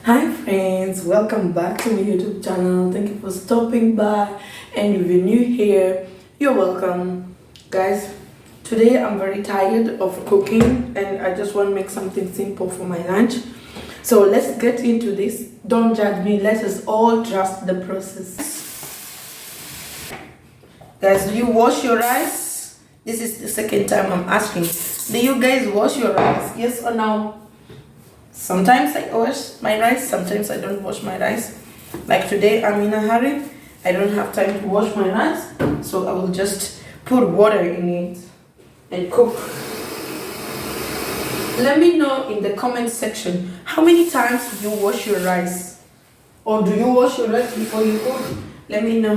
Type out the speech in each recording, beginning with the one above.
Hi friends, welcome back to my YouTube channel. Thank you for stopping by, and if you're new here, you're welcome. Guys, today I'm very tired of cooking and I just want to make something simple for my lunch. So let's get into this. Don't judge me, let us all trust the process. Guys, do you wash your rice? This is the second time I'm asking. Do you guys wash your rice? Yes or no? Sometimes I wash my rice, sometimes I don't wash my rice. Like today I'm in a hurry, I don't have time to wash my rice, so I will just put water in it and cook. Let me know in the comment section how many times do you wash your rice, or do you wash your rice before you cook? Let me know.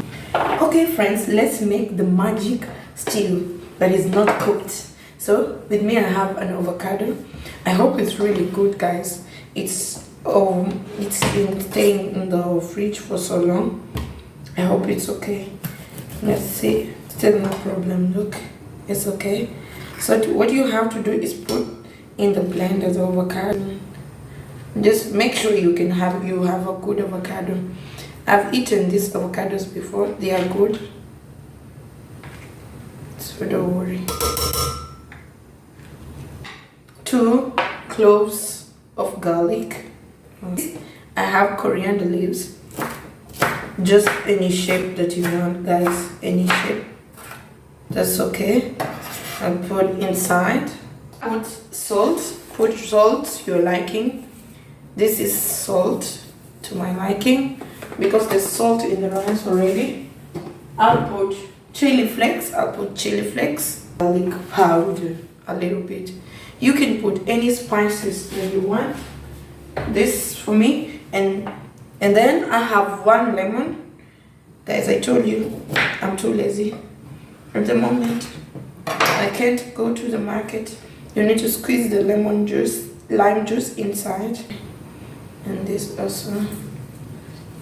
Okay friends, let's make the magic stew that is not cooked. So with me I have an avocado. I hope it's really good, guys. It's been staying in the fridge for so long. I hope it's okay. Let's see. Still no problem. Look, it's okay. So what you have to do is put in the blender the avocado. Just make sure you have a good avocado. I've eaten these avocados before. They are good. So don't worry. 2 cloves of garlic. I have coriander leaves. Just any shape that you want, guys. Any shape. That's okay. I put inside. Put salt. Put salt to your liking. This is salt to my liking because there's salt in the rice already. I'll put chili flakes. Garlic powder. A little bit. You can put any spices that you want. This for me, and then I have 1 lemon. Guys, I told you I'm too lazy at the moment. I can't go to the market. You need to squeeze the lime juice inside. And this also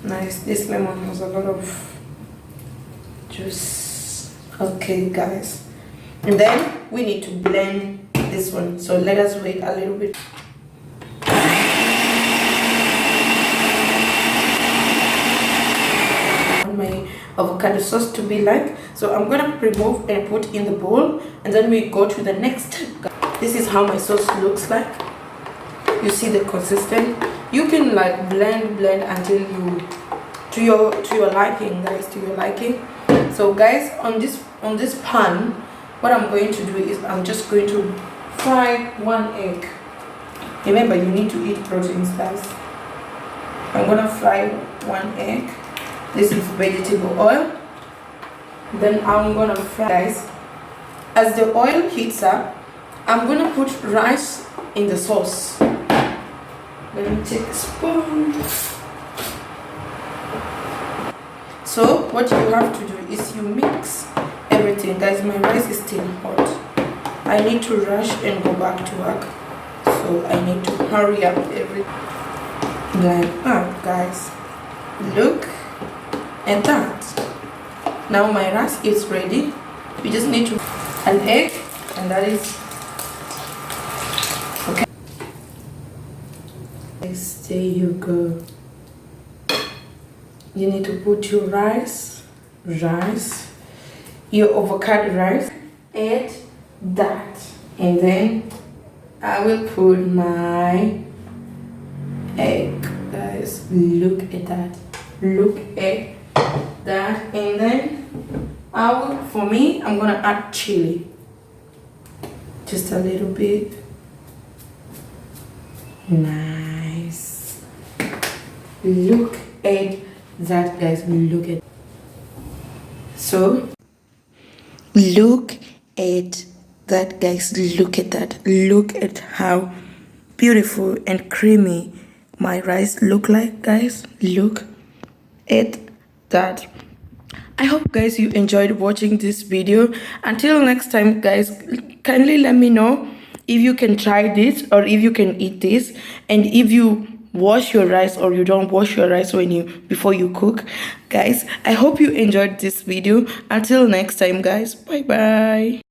nice. This lemon has a lot of juice. Okay guys, and then we need to blend this one, so let us wait a little bit. My avocado sauce to be like, so I'm gonna remove and put in the bowl, and then we go to the next step. This is how my sauce looks like. You see the consistency. You can like blend until you to your liking, guys, to your liking. So guys, on this pan, what I'm going to do is I'm just going to fry 1 egg. Remember, you need to eat proteins, guys. I'm gonna fry 1 egg. This is vegetable oil. Then I'm gonna fry, guys. As the oil heats up, I'm gonna put rice in the sauce. Let me take a spoon. So what you have to do is you mix everything, guys. My rice is still hot. I need to rush and go back to work, so I need to hurry up everything. Like that, guys. Look at that. Now my rice is ready. We just need to an egg, and that is okay. Yes, there you go. You need to put your rice, your avocado rice, add that, and then I will put my egg, guys. Look at that, and then I'm gonna add chili, just a little bit. Nice. Look at that, guys. Look at that, guys. Look at that. Look at how beautiful and creamy my rice look like, guys. Look at that. I hope, guys, you enjoyed watching this video. Until next time, guys, kindly let me know if you can try this or if you can eat this, and if you wash your rice or you don't wash your rice before you cook. Guys, I hope you enjoyed this video. Until next time, guys, bye bye.